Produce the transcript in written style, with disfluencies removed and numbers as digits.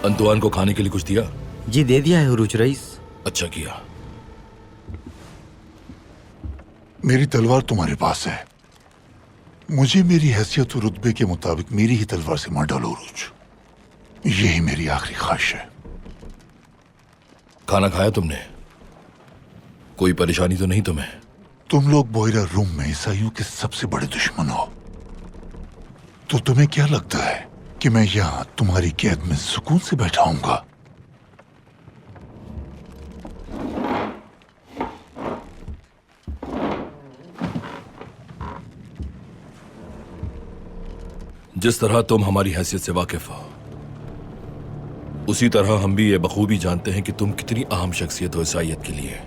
अंतुआन को खाने के लिए कुछ दिया? जी दे दिया है उरूज रईस। अच्छा किया। मेरी तलवार तुम्हारे पास है। मुझे मेरी हैसियत और रुतबे के मुताबिक मेरी ही तलवार से मार डालो उरूज। यही मेरी आखिरी ख्वाहिश है। खाना खाया तुमने? कोई परेशानी तो नहीं तुम्हें? तुम लोग बोयरा रूम में ईसाइयों के सबसे बड़े दुश्मन हो, तो तुम्हें क्या लगता है कि मैं यहां तुम्हारी कैद में सुकून से बैठाऊंगा? जिस तरह तुम हमारी हैसियत से वाकिफ हो, उसी तरह हम भी ये बखूबी जानते हैं कि तुम कितनी अहम शख्सियत हो ईसाइयत के लिए।